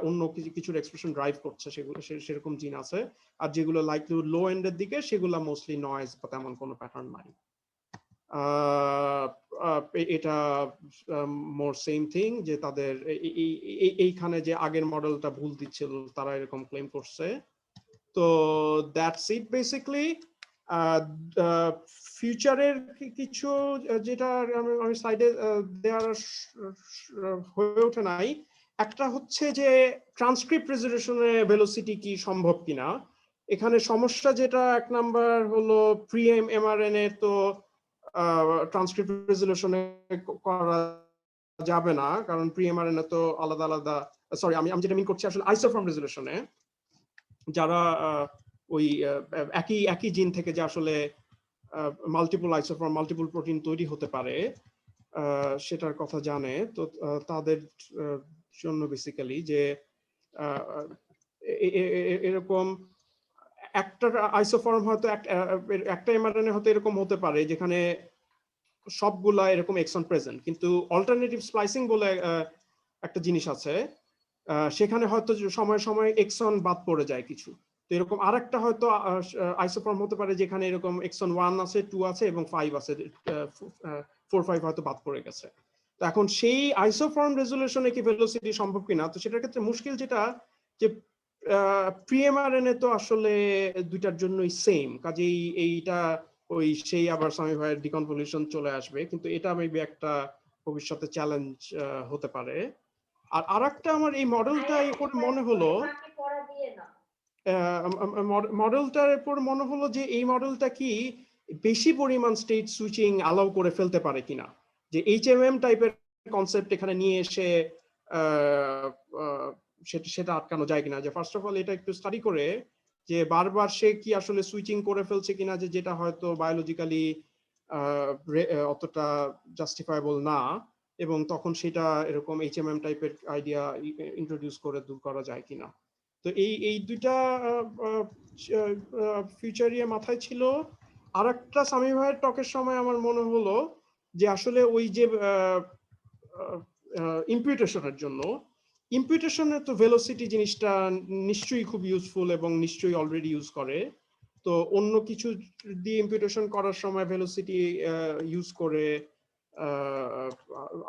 অন্য কিছুর এক্সপ্রেশন ড্রাইভ করছে, সেগুলো সেরকম জিন আছে, আর যেগুলো লাইকলিহুড লো এন্ডের দিকে সেগুলো মোস্টলি নয়েজ বা তেমন কোনো প্যাটার্ন নাই। এটা মোর সেম থিং, যে তাদের এইখানে যে আগের মডেলটা ভুল দিচ্ছিল তারা এরকম ক্লেম করছে। তো দ্যাটস ইট বেসিক্যালি। ফিউচারের কিছু যেটা আমি সাইডে দেওয়ার হয়ে ওঠে নাই, একটা হচ্ছে যে ট্রান্সক্রিপ্ট রেজলিউশনে ভেলোসিটি কি সম্ভব কিনা। এখানে সমস্যা যেটা এক নাম্বার হলো প্রি এমআরএনএ তো ট্রান্সক্রিপ্ট রেজলিউশনে করা যাবে না, কারণ প্রি এমআরএনএ তো আলাদা আলাদা, সরি আমি যেটা মিন করছি আসলে আইসোফর্ম রেজলিউশনে, যারা ওই একই জিন থেকে যে আসলে মাল্টিপল আইসোফর্ম মাল্টিপল প্রোটিন তৈরি হতে পারে সেটার কথা জানে। তো তাদের জন্য বেসিক্যালি যে এরকম একটা আইসোফর্ম হয়তো একটা এমআরএনএ হয়তো এরকম হতে পারে যেখানে সবগুলা এরকম এক্সন প্রেজেন্ট, কিন্তু অল্টারনেটিভ স্প্লাইসিং বলে একটা জিনিস আছে, সেখানে হয়তো সময় সময় এক্সন বাদ পড়ে যায় কিছু। তো এরকম আরেকটা হয়তো আইসোফর্ম হতে পারে যেখানে এরকম এক্সন 1 আছে, 2 আছে এবং 5 আছে, 4, 5 হয়তো বাদ পড়ে গেছে। তো এখন সেই আইসোফর্ম রেজুলেশনে কি ভেলোসিটি সম্ভব কিনা, তো সেটার ক্ষেত্রে মুশকিল যেটা যে প্রি-এমআরএনএ তো আসলে দুইটার জন্যই সেম, কাজেই এইটা ওই সেই আবার সামি ভাইয়ের ডিকনভলিউশন চলে আসবে, কিন্তু এটা মেবি একটা ভবিষ্যতে চ্যালেঞ্জ হতে পারে। আর আরেকটা আমার এই মডেলটার উপর মনে হলো যে এই মডেলটা কি বেশি পরিমাণ স্টেট সুইচিং অ্যালাউ করে ফেলতে পারে কিনা, যে এইচএমএম টাইপের কনসেপ্ট এখানে নিয়ে এসে সেটা আটকানো যায় কিনা। যে ফার্স্ট অফ অল এটা একটু স্টাডি করে যে বারবার সে কি আসলে সুইচিং করে ফেলছে কিনা, যে যেটা হয়তো বায়োলজিক্যালি অতটা জাস্টিফায়েবল না, এবং তখন সেটা এরকম এইচএমএম টাইপের আইডিয়া ইন্ট্রোডিউস করে দূর করা যায় কিনা। তো এই দুইটা ফিউচারিয়ে মাথায় ছিল। আর একটা সামি ভাইয়ের টকের সময় আমার মনে হলো যে আসলে ওই যে ইম্পিউটেশনের জন্য, ইম্পিউটেশনের তো ভেলোসিটি জিনিসটা নিশ্চয়ই খুব ইউজফুল এবং নিশ্চয়ই অলরেডি ইউজ করে। তো অন্য কিছু দিয়ে ইম্পিউটেশন করার সময় ভেলোসিটি ইউজ করে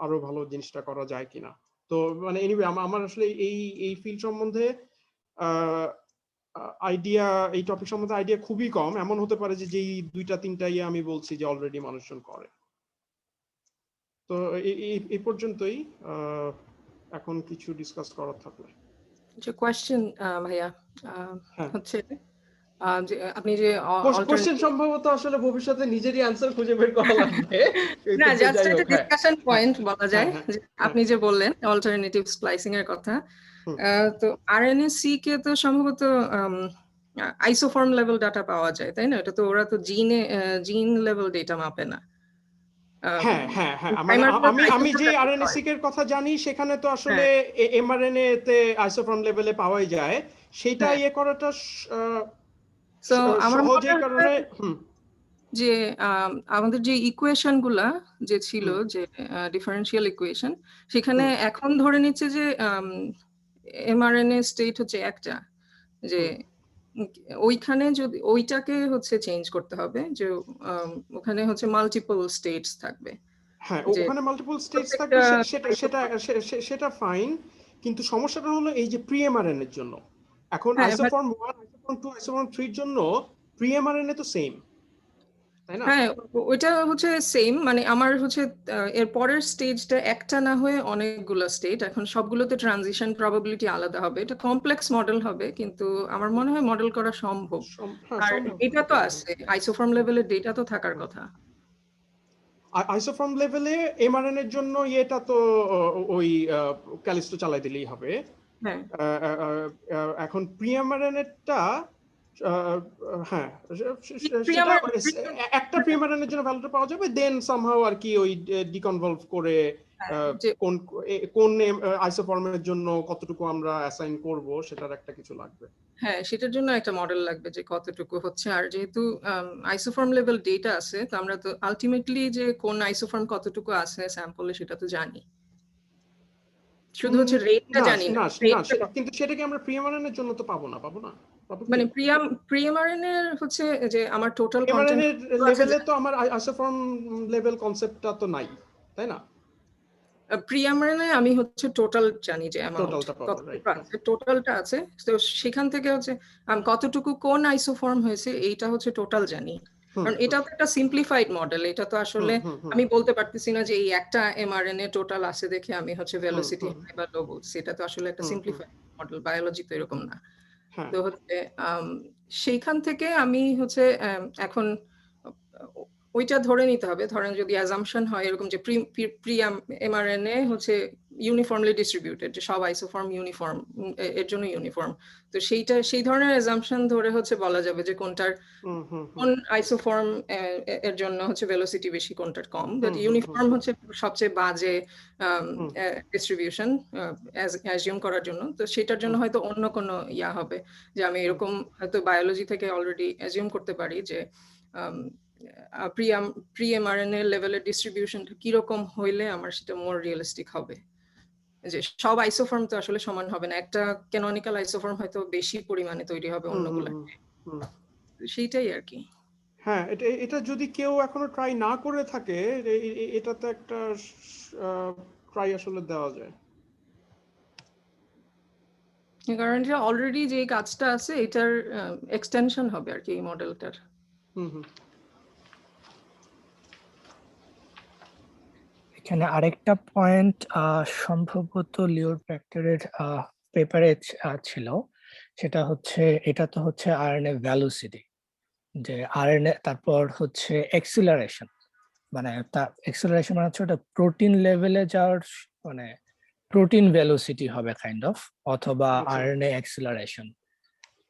আরো ভালো জিনিসটা করা যায় কিনা। তো মানে এনিওয়ে আমার আসলে এই ফিল্ড সম্বন্ধে আইডিয়া, এই টপিক সম্বন্ধে আইডিয়া খুবই কম। এমন হতে পারে যে যেই দুইটা তিনটাই আমি বলছি যে অলরেডি মানুষজন করে। তো এই পর্যন্তই, এখন কিছু ডিসকাস করার থাকলে। যে কোয়েশ্চেন ভাইয়া হ্যাঁ, হচ্ছে যে আপনি যে কোশ্চেন সম্ভবত আসলে ভবিষ্যতে নিজেরই অ্যানসার খুঁজে বের করা লাগবে। না, জাস্ট একটা ডিসকাশন পয়েন্ট বলা যায় যে আপনি যে বললেন অল্টারনেটিভ স্প্লাইসিং এর কথা, তো আরএনএ-সি কে তো সম্ভবত আইসোফর্ম লেভেল ডাটা পাওয়া যায়, তাই না? এটা তো ওরা তো জিন লেভেল ডেটা মাপে না। হ্যাঁ হ্যাঁ হ্যাঁ, আমি যে আরএনএ-সিক এর কথা জানি সেখানে তো আসলে এমআরএনএ তে আইসোফর্ম লেভেলে পাওয়াই যায়, সেটা ইয়ে করাটা সহজ এই কারণে যে আমাদের যে ইকুয়েশন গুলা যে ছিল, যে ডিফারেন্সিয়াল ইকুয়েশন, সেখানে এখন ধরে নিচ্ছে যে এমআরএনএ স্টেট হচ্ছে একটা, যে ওইখানে যদি ওইটাকে হচ্ছে চেঞ্জ করতে হবে, যে ওখানে হচ্ছে মাল্টিপল স্টেটস থাকবে। হ্যাঁ, ওখানে মাল্টিপল স্টেটস থাকবে, সেটা ফাইন, কিন্তু সমস্যাটা হলো এই যে প্রি-এমআরএনএ এর জন্য এখন আইসোফর্ম 1, আইসোফর্ম 2, আইসোফর্ম 3 এর জন্য প্রি-এমআরএনএ তো সেম, তাই না? হ্যাঁ, ওইটা হচ্ছে সেম, মানে আমার হচ্ছে এর পরের স্টেজটা একটা না হয়ে অনেকগুলো স্টেট, এখন সবগুলোতে ট্রানজিশন প্রবাবিলিটি আলাদা হবে, এটা কমপ্লেক্স মডেল হবে, কিন্তু আমার মনে হয় মডেল করা সম্ভব। আর এটা তো আছে আইসোফর্ম লেভেলের ডেটা তো থাকার কথা। আইসোফর্ম লেভেলে এমআরএনএ এর জন্য এটা তো ওই ক্যালিস্টো চালাই দিলেই হবে। হ্যাঁ, এখন প্রি-এমআরএনএ-টা হ্যাঁ, একটা প্রি-এমআরএনএ এর জন্য ভ্যালুটা পাওয়া যাবে, দেন সামহাউ আর কি ওই ডিকনভলভ করে কোন আইসোফর্মের জন্য কতটুকু আমরা অ্যাসাইন করব সেটার একটা কিছু লাগবে। হ্যাঁ, সেটার জন্য একটা মডেল লাগবে যে কতটুকু হচ্ছে। আর যেহেতু আইসোফর্ম লেভেল ডেটা আছে, তো আমরা তো আলটিমেটলি যে কোন আইসোফর্ম কতটুকু আছে স্যাম্পলে সেটা তো জানি, শুধু হচ্ছে রেটটা জানি না। কিন্তু সেটা কি আমরা প্রি-এমআরএনএ এর জন্য তো পাবো না? মানে প্রি-এমআরএনএ হচ্ছে যে আমার টোটাল এমআরএনএ লেভেলে তো আমার আইসোফর্ম লেভেল কনসেপ্টটা তো নাই, তাই না? প্রি-এমআরএনএ আমি হচ্ছে টোটাল জানি যে টোটালটা আছে, তো সেখান থেকে হচ্ছে কতটুকু কোন আইসোফর্ম হয়েছে এইটা হচ্ছে টোটাল জানি। কারণ এটা তো একটা সিম্পলিফাইড মডেল, এটা তো আসলে আমি বলতে পারতেছি না যে এই একটা এমআরএনএ টোটাল আছে দেখে আমি হচ্ছে ভেলোসিটি হাই বা লো বলছি, এটা তো আসলে একটা সিম্পলিফাইড মডেল, বায়োলজি তো এরকম না। তো হচ্ছে সেইখান থেকে আমি হচ্ছে এখন ওইটা ধরে নিতে হবে, ধরেন যদি অ্যাজাম্পশন হয় এরকম যে প্রি এমআরএনএ হচ্ছে ইউনিফর্মলি ডিস্ট্রিবিউটেড, যে সব আইসোফর্ম ইউনিফর্ম, এর জন্য ইউনিফর্ম। তো সেই ধরনের অ্যাজাম্পশন ধরে হচ্ছে বলা যাবে যে কোনটার কোন আইসোফর্ম এর জন্য হচ্ছে ভেলোসিটি বেশি, কোনটার কম। বাট ইউনিফর্ম হচ্ছে সবচেয়ে বাজে ডিস্ট্রিবিউশন অ্যাজিউম করার জন্য। তো সেটার জন্য হয়তো অন্য কোনো ইয়া হবে, যে আমি এরকম হয়তো বায়োলজি থেকে অলরেডি অ্যাজিউম করতে পারি যে প্রি এমআরএনএ লেভেলের ডিস্ট্রিবিউশনটা কিরকম হইলে আমার সেটা মোর রিয়েলিস্টিক হবে। যে সব আইসোফর্ম তো আসলে সমান হবে না, একটা ক্যানোনিক্যাল আইসোফর্ম হয়তো বেশি পরিমাণে তৈরি হবে অন্যগুলো, সেইটাই আর কি। হ্যাঁ, এটা যদি কেউ এখনো ট্রাই না করে থাকে, এটাতে একটা ট্রাই আসলে দেওয়া যায়। কারণ যে অলরেডি যে কাজটা আছে এটার এক্সটেনশন হবে আর কি এই মডেলটার। এখানে আরেকটা পয়েন্ট সম্ভবত লিওর প্র্যাক্টরের পেপারে ছিল, সেটা হচ্ছে এটা তো হচ্ছে আরএনএ ভেলোসিটি, যে আরএনএ তারপর হচ্ছে এক্সিলারেশন, মানে এক্সিলারেশন মানে হচ্ছে ওটা প্রোটিন লেভেলে যাওয়ার, মানে প্রোটিন ভেলোসিটি হবে কাইন্ড অফ, অথবা আরএনএ এক্সিলারেশন।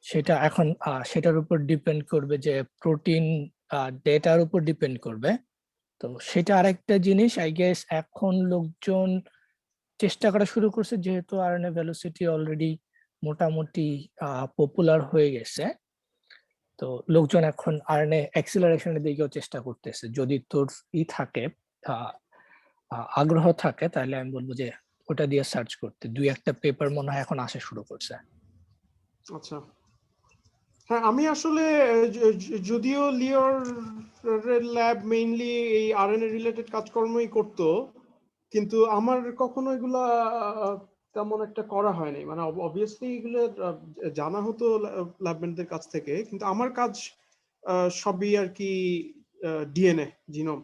সেটা এখন সেটার উপর ডিপেন্ড করবে, যে প্রোটিন ডেটার উপর ডিপেন্ড করবে। তো সেটা আরেকটা জিনিস আই গেস এখন লোকজন চেষ্টা করা শুরু করছে, যেহেতু আরএনএ ভেলোসিটি অলরেডি মোটামুটি পপুলার হয়ে গেছে। তো লোকজন এখন আরএনএ অ্যাক্সিলারেশনের দিকেও চেষ্টা করতেছে। যদি তোর থাকে আগ্রহ থাকে, তাহলে আমি বলবো যে ওটা দিয়ে সার্চ করতে। দুই একটা পেপার মনে হয় এখন আসা শুরু করছে। আচ্ছা, হ্যাঁ, আমি আসলে যদিও লিওর ল্যাব মেইনলি এই আরএনএ রিলেটেড কাজকর্মই করতো, কিন্তু আমার কখনো এগুলা তেমন একটা করা হয়নি। মানে অবভিয়াসলি এগুলো জানা হতো ল্যাবমেটদের কাছ থেকে, কিন্তু আমার কাজ সবই আর কি ডিএনএ জিনোম।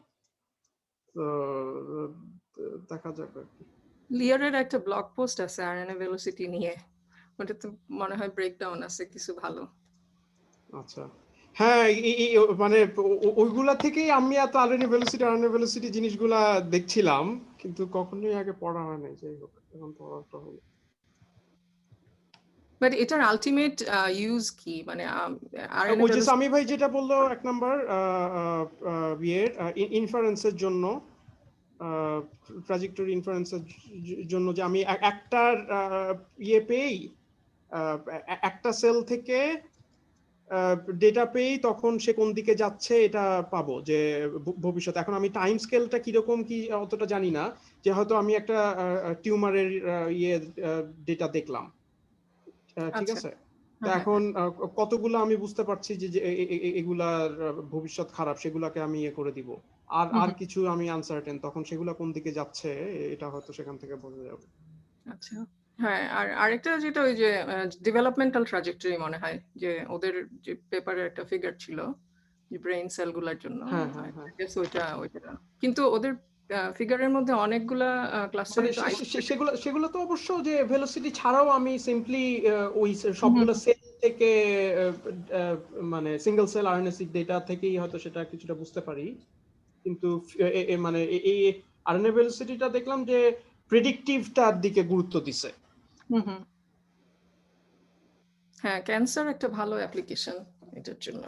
দেখা যাবে। লিয়ারের একটা ব্লগ পোস্ট আছে আরএনএ ভেলোসিটি নিয়ে, ওটা তো মনে হয় ব্রেকডাউন আছে কিছু ভালো। আচ্ছা, হ্যাঁ, মানে ওইগুলা থেকেই আমি এত আরএনএ ভেলোসিটি জিনিসগুলা দেখছিলাম, কিন্তু কখনোই আগে পড়া হয় নাই। যাই হোক, এখন পড়াটা হলো। বাট এটার আলটিমেট ইউজ কি, মানে ওই যে সামি ভাই যেটা বললো, এক নাম্বার ইনফারেন্সের জন্য, ট্র্যাজেক্টরি ইনফারেন্সের জন্য, যে আমি একটা পেয়েই, একটা সেল থেকে ডেটা পেয়েই তখন সে কোন দিকে যাচ্ছে এটা পাবো, যে ভবিষ্যতে। এখন আমি টাইম স্কেলটা কিরকম কি অতটা জানি না, যে হয়তো আমি একটা টিউমারের ডেটা দেখলাম, ঠিক আছে, এখন কতগুলো আমি বুঝতে পারছি যে এগুলার ভবিষ্যৎ খারাপ, সেগুলাকে আমি করে দিব। আর কিছু আমি আনসার্টেন, তখন সেগুলা কোন দিকে যাচ্ছে এটা হয়তো সেখান থেকে বোঝা যাবে। আচ্ছা, হ্যাঁ, আর আরেকটা যেটা ওই যে ডেভেলপমেন্টাল ট্র্যাজেক্টরি মনে হয়, যে ওদের যে পেপারে একটা ফিগার ছিল যে ব্রেইন সেলগুলোর জন্য। ওইটা কিন্তু ওদের ফিগারের মধ্যে অনেকগুলা ক্লাস্টার, সেগুলো তো অবশ্য যে ভেলোসিটি ছাড়াও আমি সিম্পলি ওই সবগুলো সেল থেকে, মানে সিঙ্গেল সেল আরএনএ-সিক ডেটা থেকেই হয়তো সেটা কিছুটা বুঝতে পারি। কিন্তু মানে এই আরএনএ ভেলোসিটিটা দেখলাম যে প্রেডিক্টিভটার দিকে গুরুত্ব দিছে। হ্যাঁ, ক্যান্সার একটা ভালো অ্যাপ্লিকেশন এটার জন্য।